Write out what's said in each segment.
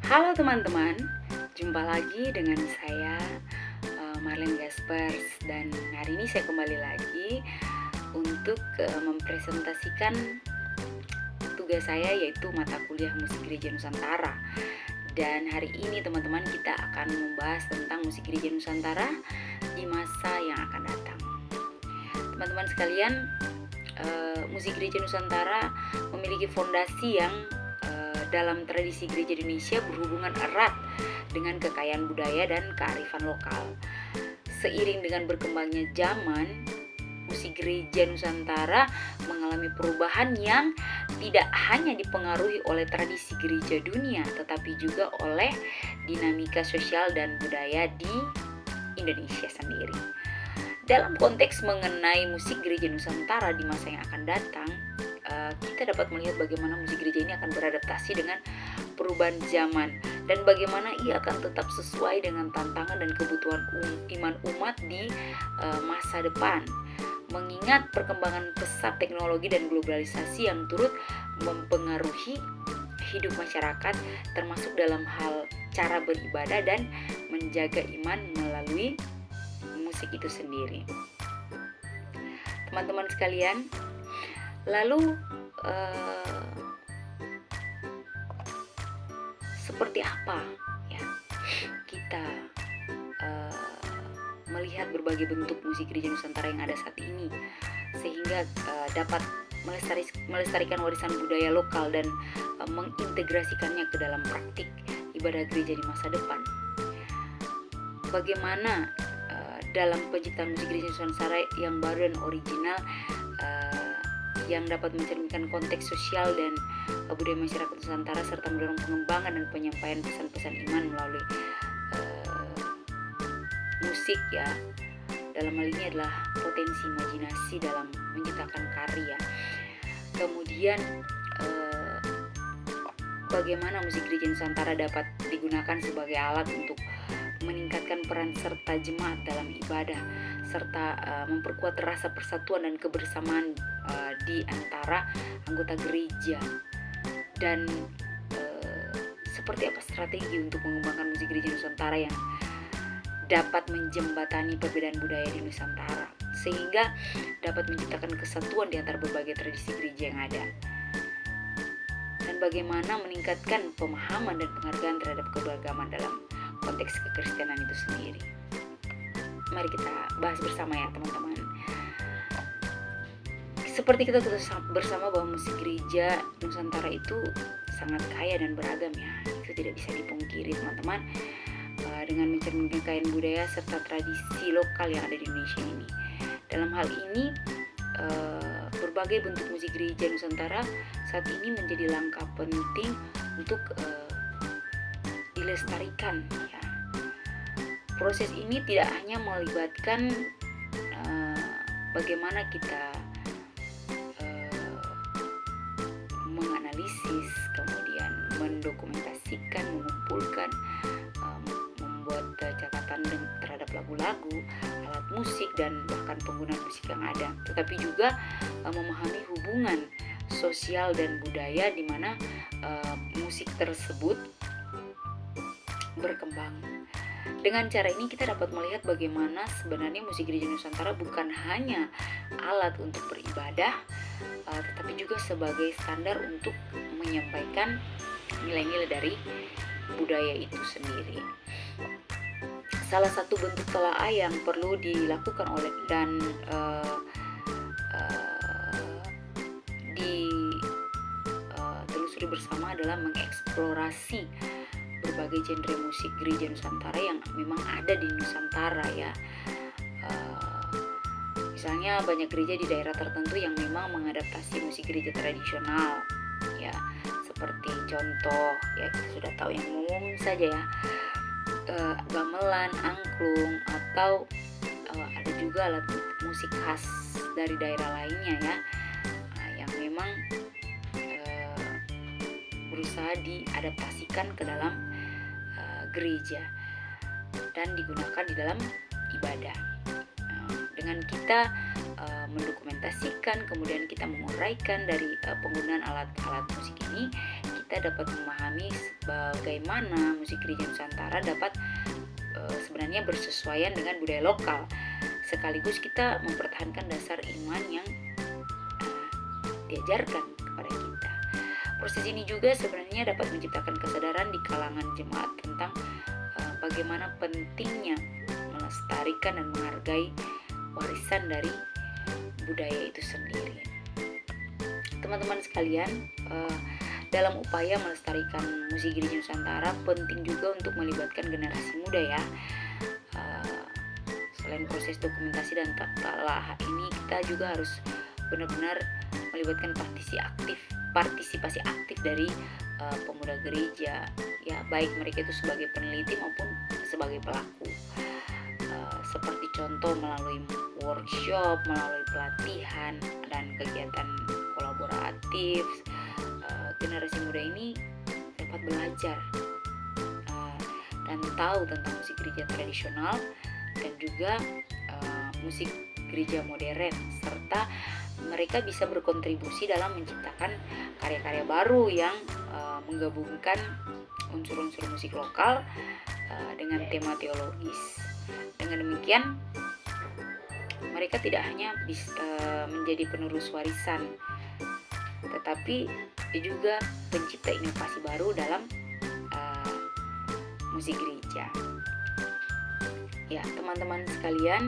Halo teman-teman, jumpa lagi dengan saya Marlene Gaspers, dan hari ini saya kembali lagi untuk mempresentasikan tugas saya, yaitu mata kuliah Musik Gereja Nusantara. Dan hari ini teman-teman, kita akan membahas tentang musik gereja Nusantara di masa yang akan datang. Teman-teman sekalian, musik gereja Nusantara memiliki fondasi yang dalam tradisi gereja di Indonesia berhubungan erat dengan kekayaan budaya dan kearifan lokal. Seiring dengan berkembangnya zaman, musik gereja Nusantara mengalami perubahan yang tidak hanya dipengaruhi oleh tradisi gereja dunia, tetapi juga oleh dinamika sosial dan budaya di Indonesia sendiri. Dalam konteks mengenai musik gereja Nusantara di masa yang akan datang, kita dapat melihat bagaimana musik gereja ini akan beradaptasi dengan perubahan zaman dan bagaimana ia akan tetap sesuai dengan tantangan dan kebutuhan iman umat di masa depan. Mengingat perkembangan pesat teknologi dan globalisasi yang turut mempengaruhi hidup masyarakat, termasuk dalam hal cara beribadah dan menjaga iman melalui musik itu sendiri. Teman-teman sekalian, lalu seperti apa ya kita melihat berbagai bentuk musik gereja Nusantara yang ada saat ini, sehingga dapat melestarikan warisan budaya lokal dan mengintegrasikannya ke dalam praktik ibadah gereja di masa depan. Bagaimana dalam penciptaan musik gereja Nusantara yang baru dan original, yang dapat mencerminkan konteks sosial dan budaya masyarakat Nusantara, serta mendorong pengembangan dan penyampaian pesan-pesan iman melalui musik ya. Dalam hal ini adalah potensi imajinasi dalam menciptakan karya. Kemudian bagaimana musik gereja Nusantara dapat digunakan sebagai alat untuk meningkatkan peran serta jemaat dalam ibadah, serta memperkuat rasa persatuan dan kebersamaan di antara anggota gereja. Dan seperti apa strategi untuk mengembangkan musik gereja Nusantara yang dapat menjembatani perbedaan budaya di Nusantara, sehingga dapat menciptakan kesatuan di antara berbagai tradisi gereja yang ada. Dan bagaimana meningkatkan pemahaman dan penghargaan terhadap keberagaman dalam konteks kekristenan itu sendiri. Mari kita bahas bersama ya teman-teman. Seperti kita bersama bahwa musik gereja Nusantara itu sangat kaya dan beragam ya. Itu tidak bisa dipungkiri teman-teman, dengan mencerminkan kekayaan budaya serta tradisi lokal yang ada di Indonesia ini. Dalam hal ini, berbagai bentuk musik gereja Nusantara saat ini menjadi langkah penting untuk dilestarikan ya. Proses ini tidak hanya melibatkan bagaimana kita menganalisis, kemudian mendokumentasikan, mengumpulkan, membuat catatan terhadap lagu-lagu, alat musik, dan bahkan penggunaan musik yang ada, tetapi juga memahami hubungan sosial dan budaya di mana musik tersebut berkembang. Dengan cara ini kita dapat melihat bagaimana sebenarnya musik gereja Nusantara bukan hanya alat untuk beribadah, tetapi juga sebagai standar untuk menyampaikan nilai-nilai dari budaya itu sendiri. Salah satu bentuk telaah yang perlu dilakukan oleh dan ditelusuri bersama adalah mengeksplorasi berbagai genre musik gereja Nusantara yang memang ada di Nusantara ya. Misalnya banyak gereja di daerah tertentu yang memang mengadaptasi musik gereja tradisional ya, seperti contoh ya kita sudah tahu yang umum saja ya, gamelan, angklung, atau ada juga alat musik khas dari daerah lainnya ya, yang memang berusaha diadaptasikan ke dalam gereja dan digunakan di dalam ibadah. Dengan kita mendokumentasikan, kemudian kita menguraikan dari penggunaan alat-alat musik ini, kita dapat memahami bagaimana musik gereja Nusantara dapat sebenarnya bersesuaian dengan budaya lokal. Sekaligus kita mempertahankan dasar iman yang diajarkan kepada kita. Proses ini juga sebenarnya dapat menciptakan kesadaran di kalangan jemaat tentang bagaimana pentingnya melestarikan dan menghargai warisan dari budaya itu sendiri. Teman-teman sekalian, dalam upaya melestarikan musik gereja Nusantara penting juga untuk melibatkan generasi muda ya. Selain proses dokumentasi dan telaah ini, kita juga harus benar-benar melibatkan partisipasi aktif dari pemuda gereja ya, baik mereka itu sebagai peneliti maupun sebagai pelaku. Seperti contoh melalui workshop, melalui pelatihan dan kegiatan kolaboratif, generasi muda ini dapat belajar dan tahu tentang musik gereja tradisional dan juga musik gereja modern, serta mereka bisa berkontribusi dalam menciptakan karya-karya baru yang menggabungkan unsur-unsur musik lokal dengan tema teologis. Dengan demikian, mereka tidak hanya menjadi penerus warisan, tetapi juga pencipta inovasi baru dalam musik gereja. Ya, teman-teman sekalian,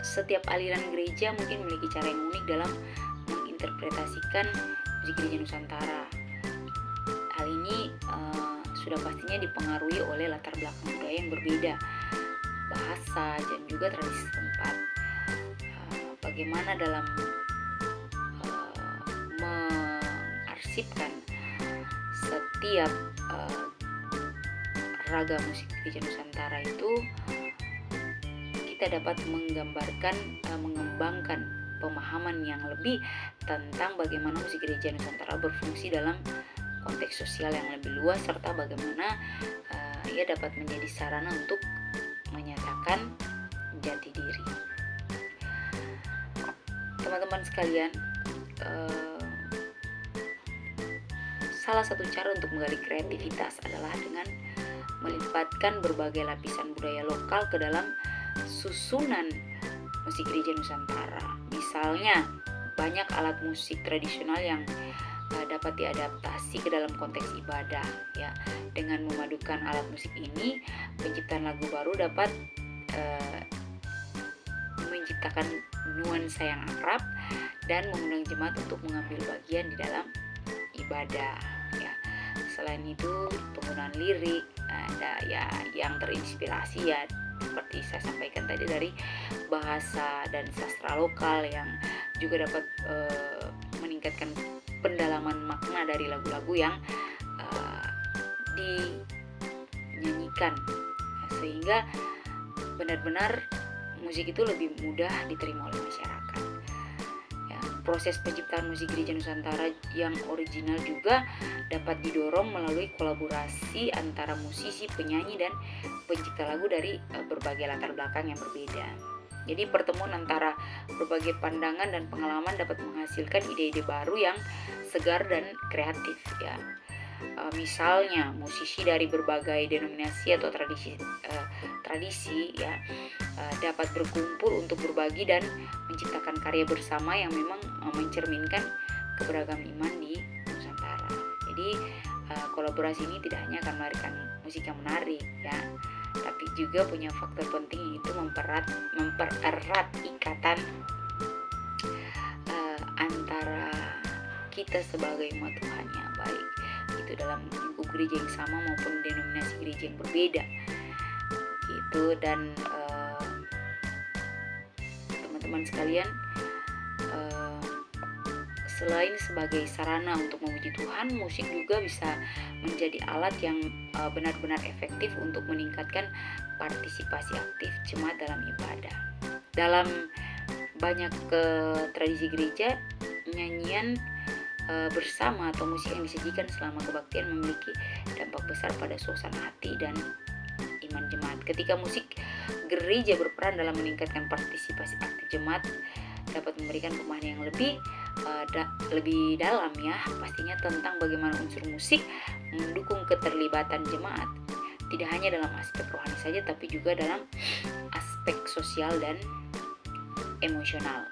setiap aliran gereja mungkin memiliki cara yang unik dalam menginterpretasikan musik gereja Nusantara. Hal ini sudah pastinya dipengaruhi oleh latar belakang budaya yang berbeda, bahasa dan juga tradisi setempat. Bagaimana dalam mengarsipkan setiap ragam musik gereja Nusantara itu, kita dapat mengembangkan pemahaman yang lebih tentang bagaimana musik gereja Nusantara berfungsi dalam konteks sosial yang lebih luas, serta bagaimana ia dapat menjadi sarana untuk menyatakan jati diri. Teman-teman sekalian, salah satu cara untuk menggali kreativitas adalah dengan melibatkan berbagai lapisan budaya lokal ke dalam susunan musik gereja Nusantara. Misalnya, banyak alat musik tradisional yang dapat diadaptasi ke dalam konteks ibadah ya. Dengan memadukan alat musik ini, penciptaan lagu baru dapat menciptakan nuansa yang akrab dan mengundang jemaat untuk mengambil bagian di dalam ibadah ya. Selain itu, penggunaan lirik ada ya yang terinspirasi ya, seperti saya sampaikan tadi, dari bahasa dan sastra lokal yang juga dapat meningkatkan pendalaman makna dari lagu-lagu yang dinyanyikan, sehingga benar-benar musik itu lebih mudah diterima oleh masyarakat. Ya, proses penciptaan musik gereja Nusantara yang original juga dapat didorong melalui kolaborasi antara musisi, penyanyi, dan pencipta lagu dari berbagai latar belakang yang berbeda. Jadi pertemuan antara berbagai pandangan dan pengalaman dapat menghasilkan ide-ide baru yang segar dan kreatif ya. Misalnya musisi dari berbagai denominasi atau tradisi ya dapat berkumpul untuk berbagi dan menciptakan karya bersama yang memang mencerminkan keberagaman iman di Nusantara. Jadi kolaborasi ini tidak hanya akan melahirkan musik yang menarik ya, tapi juga punya faktor penting, yaitu mempererat ikatan antara kita sebagai umat Tuhan ya, baik itu dalam lingkup gereja yang sama maupun denominasi gereja yang berbeda gitu. Dan teman-teman sekalian, selain sebagai sarana untuk memuji Tuhan, musik juga bisa menjadi alat yang benar-benar efektif untuk meningkatkan partisipasi aktif jemaat dalam ibadah. Dalam banyak tradisi gereja, nyanyian bersama atau musik yang disajikan selama kebaktian memiliki dampak besar pada suasana hati dan iman jemaat. Ketika musik gereja berperan dalam meningkatkan partisipasi aktif jemaat, dapat memberikan pemahaman yang lebih lebih dalam ya, pastinya tentang bagaimana unsur musik mendukung keterlibatan jemaat, tidak hanya dalam aspek rohani saja, tapi juga dalam aspek sosial dan emosional.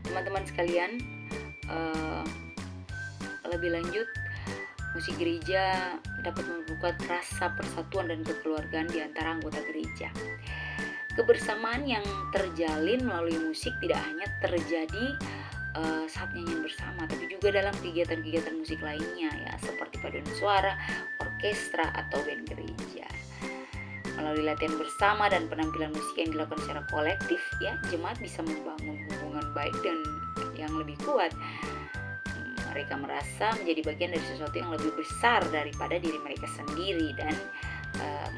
Teman-teman sekalian, lebih lanjut, musik gereja dapat membuka rasa persatuan dan kekeluargaan di antara anggota gereja. Kebersamaan yang terjalin melalui musik tidak hanya terjadi saat nyanyian bersama, tapi juga dalam kegiatan-kegiatan musik lainnya ya, seperti paduan suara, orkestra, atau band gereja. Melalui latihan bersama dan penampilan musik yang dilakukan secara kolektif ya, jemaat bisa membangun hubungan baik dan yang lebih kuat. Mereka merasa menjadi bagian dari sesuatu yang lebih besar daripada diri mereka sendiri dan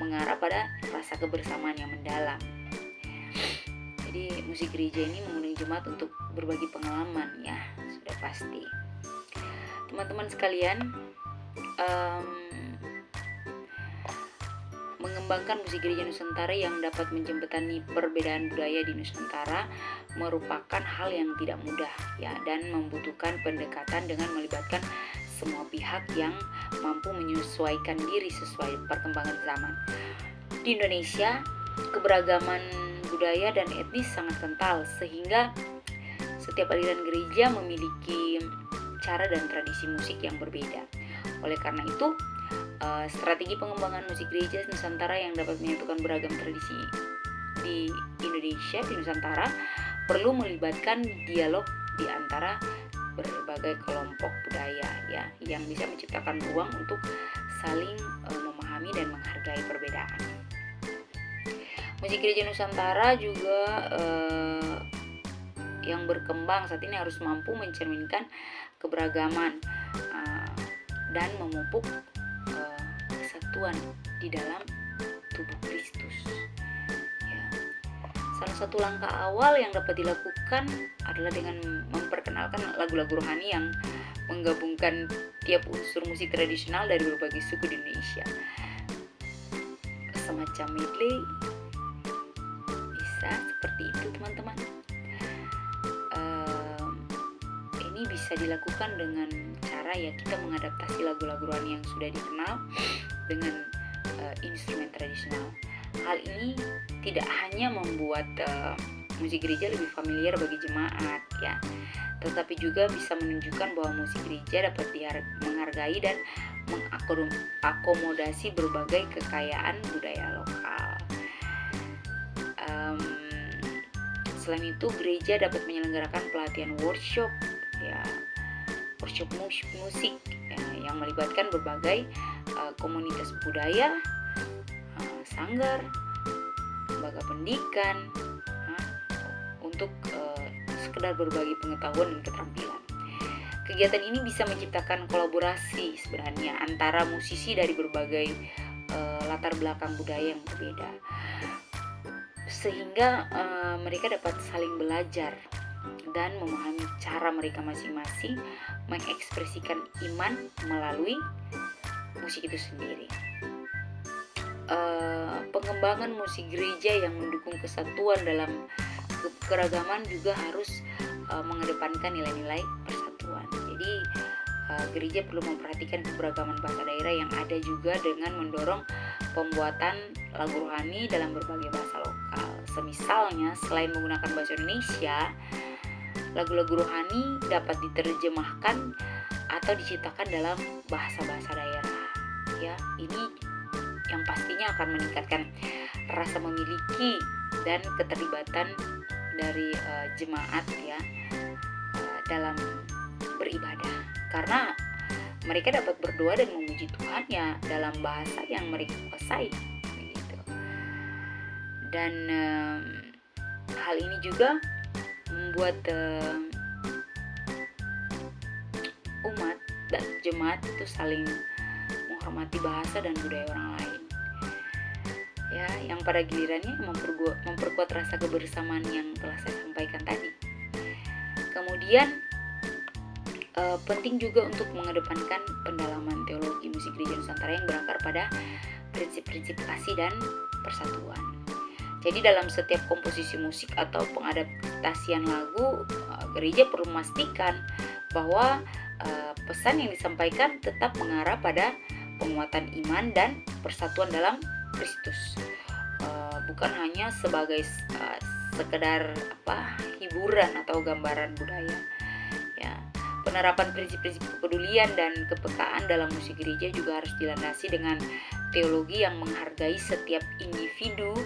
mengarah pada rasa kebersamaan yang mendalam. Jadi musik gereja ini mengundang jemaat untuk berbagi pengalaman ya, sudah pasti. Teman-teman sekalian, mengembangkan musik gereja Nusantara yang dapat menjembatani perbedaan budaya di Nusantara merupakan hal yang tidak mudah ya, dan membutuhkan pendekatan dengan melibatkan semua pihak yang mampu menyesuaikan diri sesuai perkembangan zaman. Di Indonesia, keberagaman budaya dan etnis sangat kental sehingga setiap aliran gereja memiliki cara dan tradisi musik yang berbeda. Oleh karena itu, strategi pengembangan musik gereja Nusantara yang dapat menyatukan beragam tradisi di Indonesia, di Nusantara, perlu melibatkan dialog di antara berbagai kelompok budaya ya, yang bisa menciptakan ruang untuk saling memahami dan menghargai perbedaan. Musik gereja Nusantara juga yang berkembang saat ini harus mampu mencerminkan keberagaman dan memupuk kesatuan di dalam tubuh Kristus ya. Salah satu langkah awal yang dapat dilakukan adalah dengan memperkenalkan lagu-lagu rohani yang menggabungkan tiap unsur musik tradisional dari berbagai suku di Indonesia, semacam medley. Bisa seperti itu teman-teman. Ini bisa dilakukan dengan cara ya, kita mengadaptasi lagu-lagu rohani yang sudah dikenal dengan instrumen tradisional. Hal ini tidak hanya membuat musik gereja lebih familiar bagi jemaat ya, tetapi juga bisa menunjukkan bahwa musik gereja dapat menghargai dan mengakomodasi berbagai kekayaan budaya lokal. Selain itu, gereja dapat menyelenggarakan pelatihan workshop ya, workshop musik ya, yang melibatkan berbagai komunitas budaya, sanggar, lembaga pendidikan untuk sekedar berbagi pengetahuan dan keterampilan. Kegiatan ini bisa menciptakan kolaborasi sebenarnya antara musisi dari berbagai latar belakang budaya yang berbeda, sehingga mereka dapat saling belajar dan memahami cara mereka masing-masing mengekspresikan iman melalui musik itu sendiri. Pengembangan musik gereja yang mendukung kesatuan dalam keragaman juga harus mengedepankan nilai-nilai persatuan. Jadi gereja perlu memperhatikan keberagaman bahasa daerah yang ada juga dengan mendorong pembuatan lagu rohani dalam berbagai bahasa lokal. Semisalnya, selain menggunakan bahasa Indonesia, lagu-lagu rohani dapat diterjemahkan atau diciptakan dalam bahasa-bahasa daerah. Ya, ini yang pastinya akan meningkatkan rasa memiliki dan keterlibatan dari jemaat ya dalam beribadah, karena mereka dapat berdoa dan memuji Tuhan ya dalam bahasa yang mereka kuasai begitu. Dan hal ini juga membuat umat dan jemaat itu saling menghormati bahasa dan budaya orang lain ya, yang pada gilirannya memperkuat rasa kebersamaan yang telah saya sampaikan tadi. Kemudian penting juga untuk mengedepankan pendalaman teologi musik gereja Nusantara yang berakar pada prinsip-prinsip kasih dan persatuan. Jadi dalam setiap komposisi musik atau pengadaptasian lagu, gereja perlu memastikan bahwa pesan yang disampaikan tetap mengarah pada penguatan iman dan persatuan dalam Kristus, bukan hanya sebagai sekedar hiburan atau gambaran budaya. Ya, penerapan prinsip-prinsip kepedulian dan kepekaan dalam musik gereja juga harus dilandasi dengan teologi yang menghargai setiap individu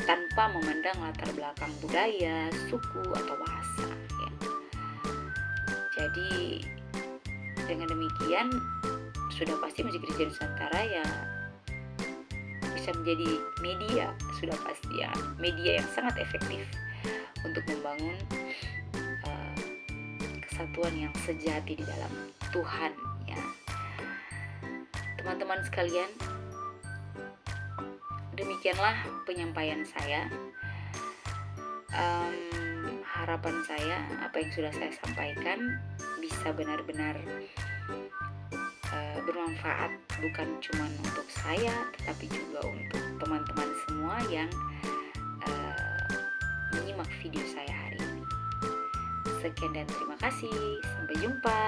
tanpa memandang latar belakang budaya, suku atau bahasa. Ya. Jadi dengan demikian sudah pasti musik gereja Nusantara ya bisa menjadi media, sudah pasti ya, media yang sangat efektif untuk membangun kesatuan yang sejati di dalam Tuhan ya. Teman-teman sekalian, demikianlah penyampaian saya. Harapan saya apa yang sudah saya sampaikan bisa benar-benar bermanfaat, bukan cuma untuk saya tetapi juga untuk teman-teman semua yang menyimak video saya hari ini. Sekian dan terima kasih, sampai jumpa.